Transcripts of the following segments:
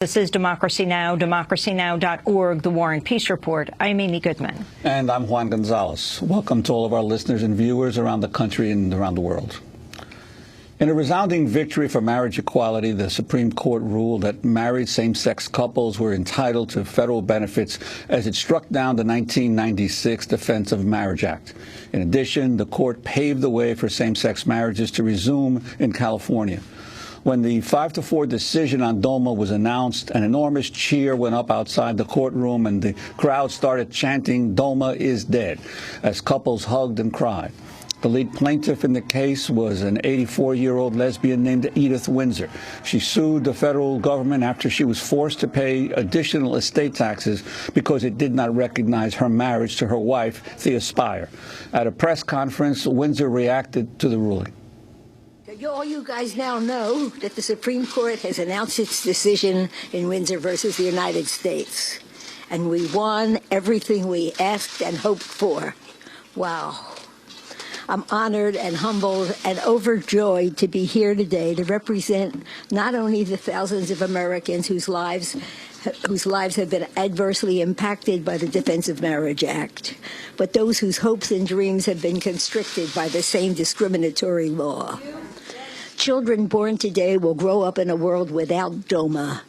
This is Democracy Now!, democracynow.org, The War and Peace Report. I'm Amy Goodman. And I'm Juan Gonzalez. Welcome to all of our listeners and viewers around the country and around the world. In a resounding victory for marriage equality, the Supreme Court ruled that married same-sex couples were entitled to federal benefits as it struck down the 1996 Defense of Marriage Act. In addition, the court paved the way for same-sex marriages to resume in California. When the 5-4 decision on DOMA was announced, an enormous cheer went up outside the courtroom and the crowd started chanting, "DOMA is dead," as couples hugged and cried. The lead plaintiff in the case was an 84-year-old lesbian named Edith Windsor. She sued the federal government after she was forced to pay additional estate taxes because it did not recognize her marriage to her wife, Thea Spire. At a press conference, Windsor reacted to the ruling. All you guys now know that the Supreme Court has announced its decision in Windsor versus the United States. And we won everything we asked and hoped for. Wow. I'm honored and humbled and overjoyed to be here today to represent not only the thousands of Americans whose lives have been adversely impacted by the Defense of Marriage Act, but those whose hopes and dreams have been constricted by the same discriminatory law. Children born today will grow up in a world without DOMA.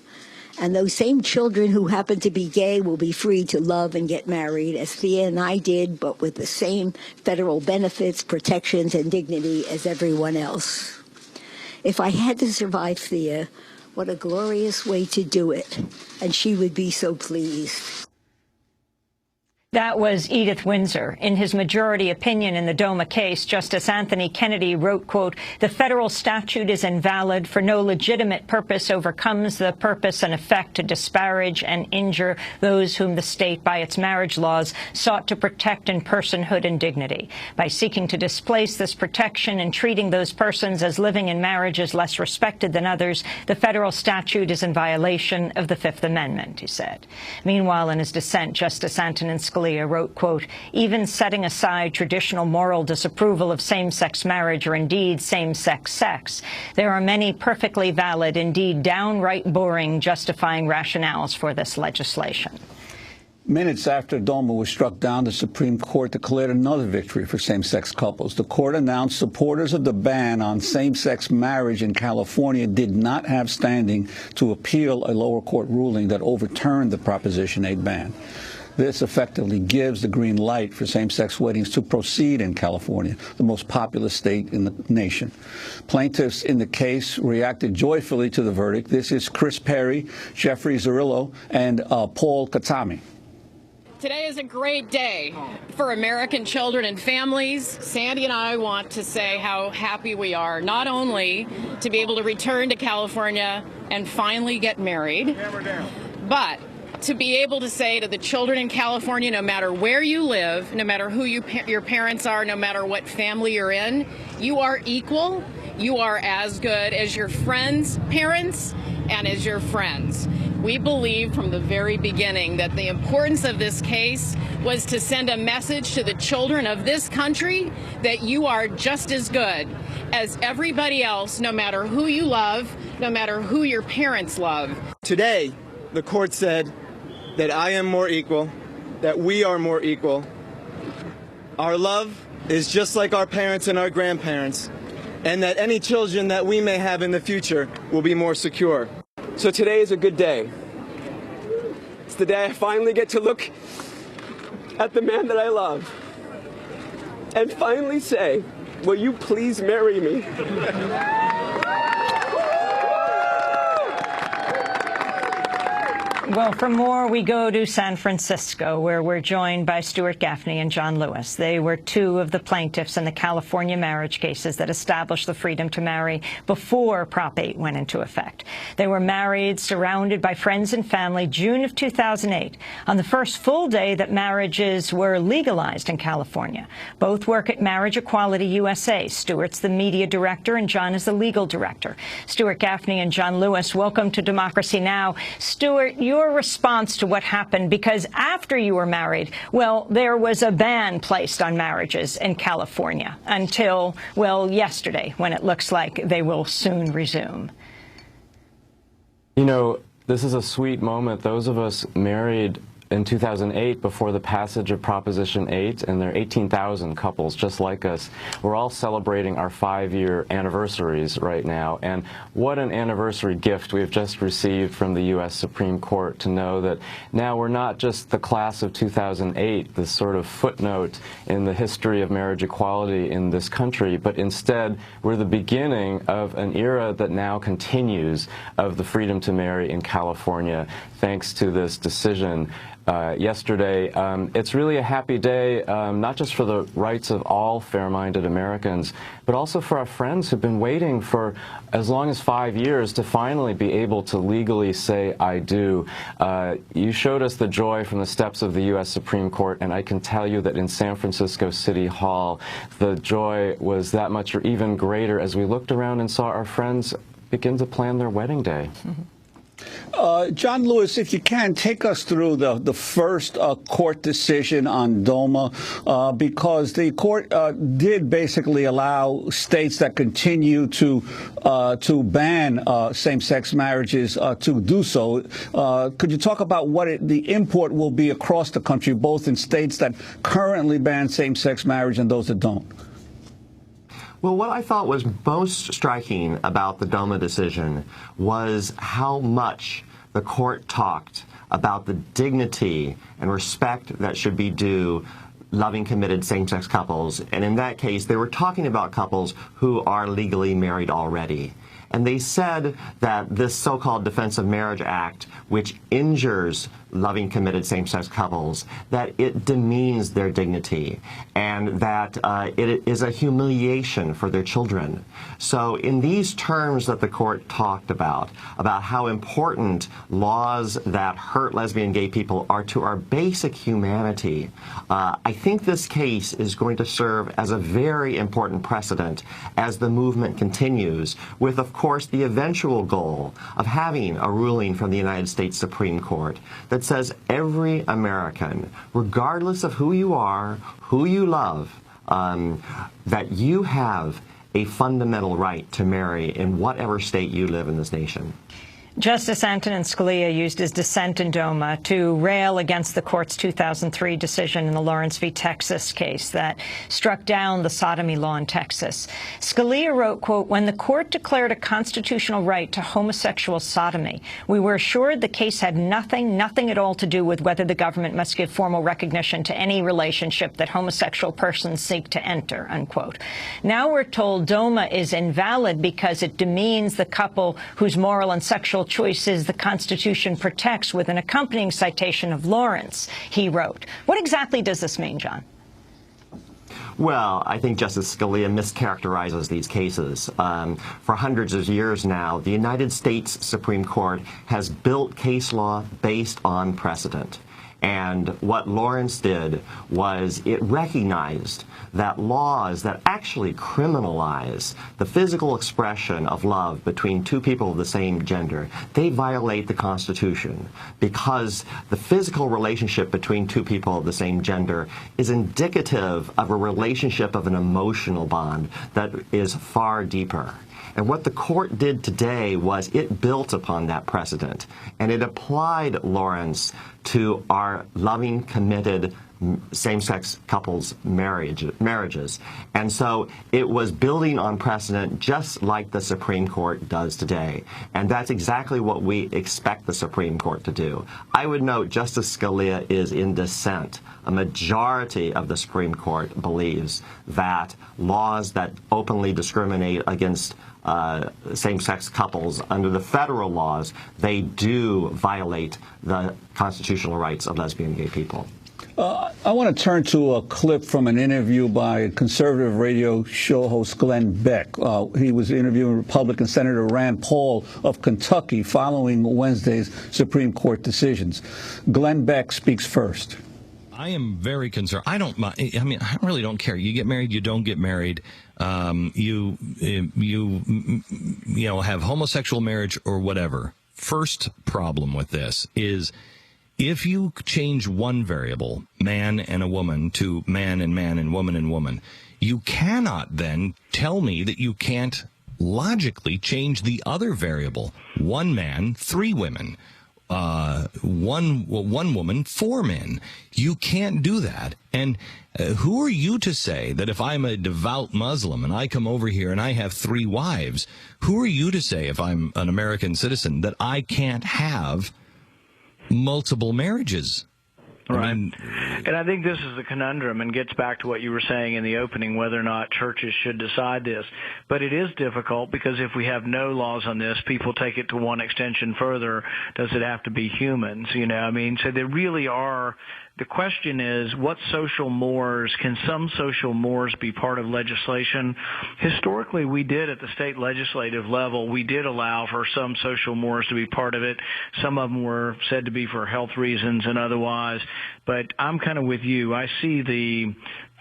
And those same children who happen to be gay will be free to love and get married, as Thea and I did, but with the same federal benefits, protections, and dignity as everyone else. If I had to survive Thea, what a glorious way to do it. And she would be so pleased. That was Edith Windsor. In his majority opinion in the DOMA case, Justice Anthony Kennedy wrote, quote, "The federal statute is invalid for no legitimate purpose overcomes the purpose and effect to disparage and injure those whom the state, by its marriage laws, sought to protect in personhood and dignity. By seeking to displace this protection and treating those persons as living in marriages less respected than others, the federal statute is in violation of the Fifth Amendment," he said. Meanwhile, in his dissent, Justice Antonin Scalia wrote, quote, "Even setting aside traditional moral disapproval of same-sex marriage or indeed same-sex sex, there are many perfectly valid, indeed downright boring, justifying rationales for this legislation." Minutes after DOMA was struck down, the Supreme Court declared another victory for same-sex couples. The court announced supporters of the ban on same-sex marriage in California did not have standing to appeal a lower court ruling that overturned the Proposition 8 ban. This effectively gives the green light for same-sex weddings to proceed in California, the most populous state in the nation. Plaintiffs in the case reacted joyfully to the verdict. This is Chris Perry, Jeffrey Zerillo, and Paul Katami. Today is a great day for American children and families. Sandy and I want to say how happy we are, not only to be able to return to California and finally get married, but to be able to say to the children in California, no matter where you live, no matter who your parents are, no matter what family you're in, you are equal. You are as good as your friends' parents and as your friends. We believe from the very beginning that the importance of this case was to send a message to the children of this country that you are just as good as everybody else, no matter who you love, no matter who your parents love. Today, the court said that I am more equal, that we are more equal. Our love is just like our parents and our grandparents, and that any children that we may have in the future will be more secure. So today is a good day. It's the day I finally get to look at the man that I love and finally say, "Will you please marry me?" Well, for more, we go to San Francisco, where we're joined by Stuart Gaffney and John Lewis. They were two of the plaintiffs in the California marriage cases that established the freedom to marry before Prop 8 went into effect. They were married, surrounded by friends and family, June of 2008, on the first full day that marriages were legalized in California. Both work at Marriage Equality USA. Stuart's the media director and John is the legal director. Stuart Gaffney and John Lewis, welcome to Democracy Now! Stuart, your response to what happened, because after you were married, well, there was a ban placed on marriages in California until, well, yesterday, when it looks like they will soon resume. You know, this is a sweet moment. Those of us married in 2008, before the passage of Proposition 8, and there are 18,000 couples just like us. We're all celebrating our 5-year anniversaries right now, and what an anniversary gift we've just received from the U.S. Supreme Court to know that now we're not just the class of 2008, this sort of footnote in the history of marriage equality in this country, but instead we're the beginning of an era that now continues of the freedom to marry in California, thanks to this decision yesterday. It's really a happy day, not just for the rights of all fair-minded Americans, but also for our friends who've been waiting for as long as 5 years to finally be able to legally say, I do. You showed us the joy from the steps of the U.S. Supreme Court, and I can tell you that in San Francisco City Hall, the joy was that much or even greater as we looked around and saw our friends begin to plan their wedding day. Mm-hmm. John Lewis, if you can, take us through the first court decision on DOMA, because the court did basically allow states that continue to ban same-sex marriages to do so. Could you talk about what the import will be across the country, both in states that currently ban same-sex marriage and those that don't? Well, what I thought was most striking about the DOMA decision was how much the court talked about the dignity and respect that should be due loving, committed same-sex couples. And in that case, they were talking about couples who are legally married already. And they said that this so-called Defense of Marriage Act, which injures loving, committed same-sex couples, that it demeans their dignity and that it is a humiliation for their children. So in these terms that the court talked about how important laws that hurt lesbian gay people are to our basic humanity, I think this case is going to serve as a very important precedent as the movement continues, with, of course, the eventual goal of having a ruling from the United States Supreme Court that says every American, regardless of who you are, who you love, that you have a fundamental right to marry in whatever state you live in this nation. Justice Antonin Scalia used his dissent in DOMA to rail against the court's 2003 decision in the Lawrence v. Texas case that struck down the sodomy law in Texas. Scalia wrote, quote, "When the court declared a constitutional right to homosexual sodomy, we were assured the case had nothing at all to do with whether the government must give formal recognition to any relationship that homosexual persons seek to enter," unquote. Now we're told DOMA is invalid because it demeans the couple whose moral and sexual choices the Constitution protects, with an accompanying citation of Lawrence, he wrote. What exactly does this mean, John? Well, I think Justice Scalia mischaracterizes these cases. For hundreds of years now, the United States Supreme Court has built case law based on precedent. And what Lawrence did was it recognized that laws that actually criminalize the physical expression of love between two people of the same gender, they violate the Constitution, because the physical relationship between two people of the same gender is indicative of a relationship of an emotional bond that is far deeper. And what the court did today was it built upon that precedent, and it applied Lawrence to our loving, committed same-sex couples marriages. And so it was building on precedent just like the Supreme Court does today. And that's exactly what we expect the Supreme Court to do. I would note Justice Scalia is in dissent. A majority of the Supreme Court believes that laws that openly discriminate against same-sex couples under the federal laws, they do violate the constitutional rights of lesbian and gay people. I want to turn to a clip from an interview by conservative radio show host Glenn Beck. He was interviewing Republican Senator Rand Paul of Kentucky following Wednesday's Supreme Court decisions. Glenn Beck speaks first. I am very concerned. I don't mind. I mean, I really don't care. You get married, you don't get married. You know, have homosexual marriage or whatever. First problem with this is, if you change one variable, man and a woman, to man and woman and woman, you cannot then tell me that you can't logically change the other variable, one man, three women, one woman, 4 men. You can't do that. And who are you to say that if I'm a devout Muslim and I come over here and I have 3 wives, who are you to say if I'm an American citizen that I can't have multiple marriages? Right. And I think this is the conundrum and gets back to what you were saying in the opening, whether or not churches should decide this. But it is difficult because if we have no laws on this, people take it to one extension further. Does it have to be humans? So there really are. The question is, what social mores, can some social mores be part of legislation? Historically, we did at the state legislative level, we did allow for some social mores to be part of it. Some of them were said to be for health reasons and otherwise. But I'm kind of with you. I see the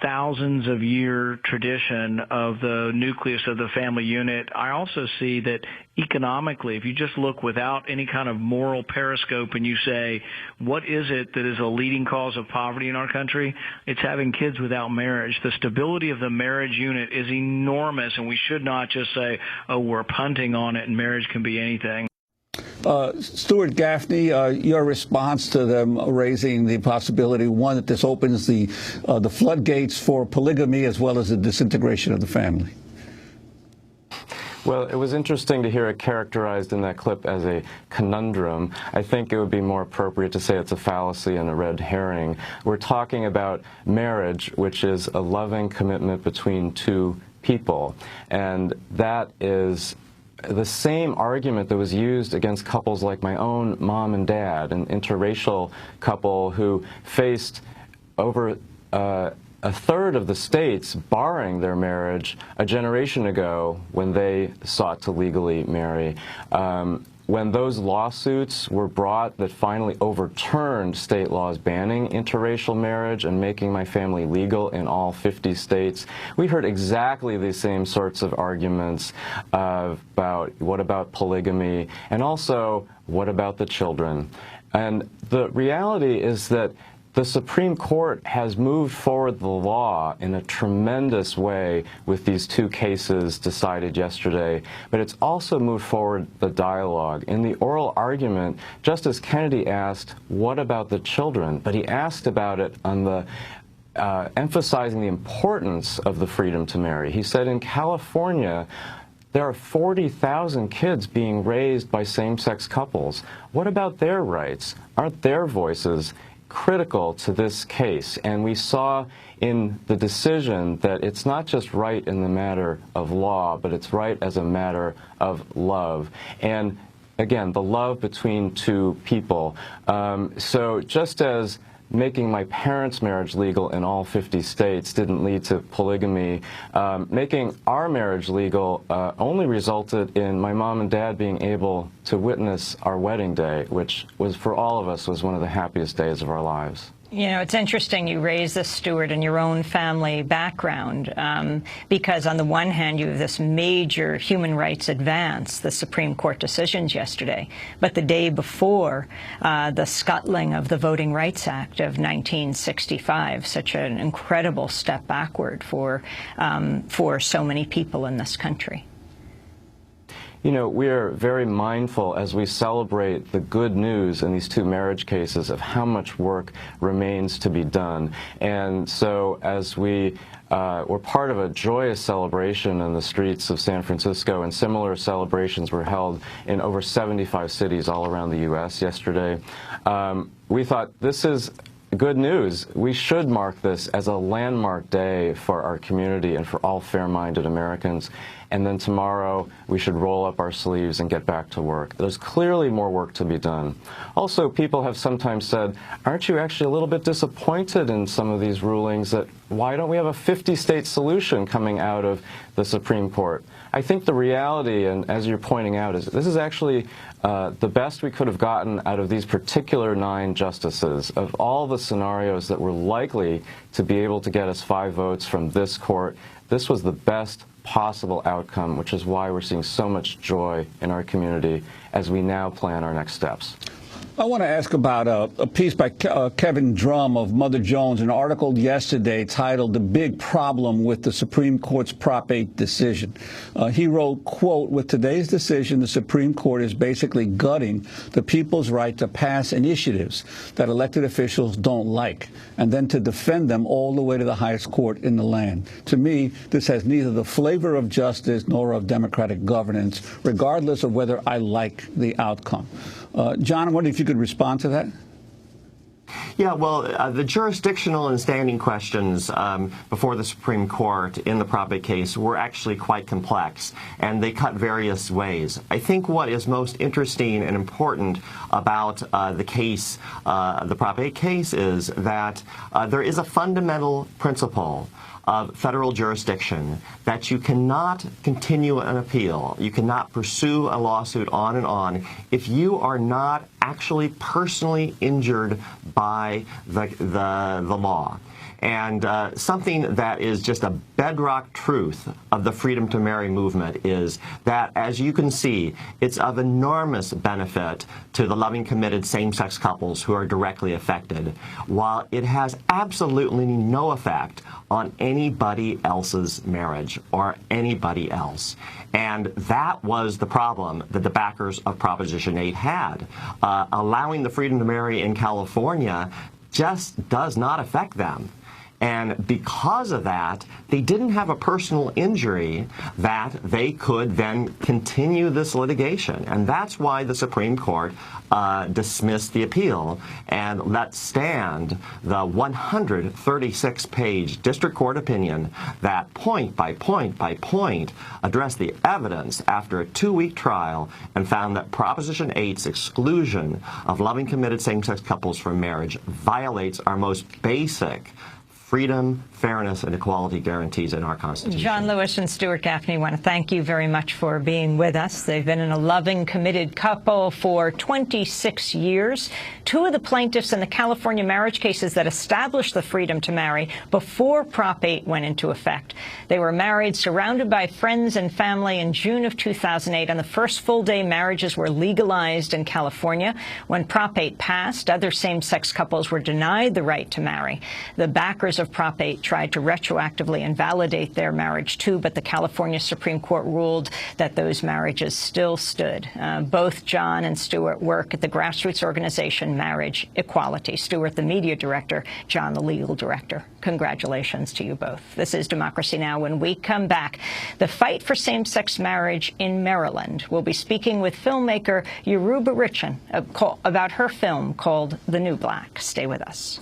thousands of year tradition of the nucleus of the family unit. I also see that economically, if you just look without any kind of moral periscope and you say, what is it that is a leading cause of poverty in our country? It's having kids without marriage. The stability of the marriage unit is enormous, and we should not just say, oh, we're punting on it and marriage can be anything. Stuart Gaffney, your response to them raising the possibility, one, that this opens the floodgates for polygamy as well as the disintegration of the family. Well, it was interesting to hear it characterized in that clip as a conundrum. I think it would be more appropriate to say it's a fallacy and a red herring. We're talking about marriage, which is a loving commitment between 2 people, and that is the same argument that was used against couples like my own mom and dad, an interracial couple who faced over a third of the states barring their marriage a generation ago when they sought to legally marry. When those lawsuits were brought that finally overturned state laws banning interracial marriage and making my family legal in all 50 states, we heard exactly the same sorts of arguments about what about polygamy and also what about the children. And the reality is that the Supreme Court has moved forward the law in a tremendous way with these 2 cases decided yesterday, but it's also moved forward the dialogue. In the oral argument, Justice Kennedy asked, what about the children? But he asked about it on the emphasizing the importance of the freedom to marry. He said in California, there are 40,000 kids being raised by same-sex couples. What about their rights? Aren't their voices critical to this case? And we saw in the decision that it's not just right in the matter of law, but it's right as a matter of love. And again, the love between 2 people. So just as making my parents' marriage legal in all 50 states didn't lead to polygamy, making our marriage legal only resulted in my mom and dad being able to witness our wedding day, which was, for all of us, was one of the happiest days of our lives. You know, it's interesting you raise this, Stuart, in your own family background, because on the one hand, you have this major human rights advance, the Supreme Court decisions yesterday, but the day before, the scuttling of the Voting Rights Act of 1965, such an incredible step backward for so many people in this country. You know, we are very mindful as we celebrate the good news in these 2 marriage cases of how much work remains to be done. And so as we're part of a joyous celebration in the streets of San Francisco, and similar celebrations were held in over 75 cities all around the U.S. yesterday, we thought this is good news. We should mark this as a landmark day for our community and for all fair-minded Americans. And then tomorrow, we should roll up our sleeves and get back to work. There's clearly more work to be done. Also, people have sometimes said, aren't you actually a little bit disappointed in some of these rulings that why don't we have a 50-state solution coming out of the Supreme Court? I think the reality, and as you're pointing out, is this is actually the best we could have gotten out of these particular 9 justices. Of all the scenarios that were likely to be able to get us 5 votes from this court, this was the best possible outcome, which is why we're seeing so much joy in our community as we now plan our next steps. I want to ask about a piece by Kevin Drum of Mother Jones, an article yesterday titled "The Big Problem with the Supreme Court's Prop 8 Decision." He wrote, quote, "With today's decision, the Supreme Court is basically gutting the people's right to pass initiatives that elected officials don't like, and then to defend them all the way to the highest court in the land. To me, this has neither the flavor of justice nor of democratic governance, regardless of whether I like the outcome." John, I wonder if you could respond to that. Yeah, well, the jurisdictional and standing questions before the Supreme Court in the Prop 8 case were actually quite complex, and they cut various ways. I think what is most interesting and important about the case, the Prop 8 case, is that there is a fundamental principle of federal jurisdiction that you cannot continue an appeal, you cannot pursue a lawsuit on and on if you are not actually personally injured by the law. And something that is just a bedrock truth of the Freedom to Marry movement is that, as you can see, it's of enormous benefit to the loving, committed same-sex couples who are directly affected, while it has absolutely no effect on anybody else's marriage or anybody else. And that was the problem that the backers of Proposition 8 had. Allowing the freedom to marry in California just does not affect them. And because of that, they didn't have a personal injury that they could then continue this litigation. And that's why the Supreme Court dismissed the appeal and let stand the 136-page district court opinion that point by point by point addressed the evidence after a 2-week trial and found that Proposition 8's exclusion of loving, committed same-sex couples from marriage violates our most basic freedom, fairness, and equality guarantees in our Constitution. John Lewis and Stuart Gaffney want to thank you very much for being with us. They've been in a loving, committed couple for 26 years. Two of the plaintiffs in the California marriage cases that established the freedom to marry before Prop 8 went into effect. They were married, surrounded by friends and family in June of 2008, and the first full-day marriages were legalized in California. When Prop 8 passed, other same-sex couples were denied the right to marry. The backers of Prop 8 tried to retroactively invalidate their marriage too, but the California Supreme Court ruled that those marriages still stood. Both John and Stuart work at the grassroots organization Marriage Equality. Stuart, the media director, John, the legal director. Congratulations to you both. This is Democracy Now! When we come back, the fight for same-sex marriage in Maryland. We'll be speaking with filmmaker Yoruba Richan about her film called The New Black. Stay with us.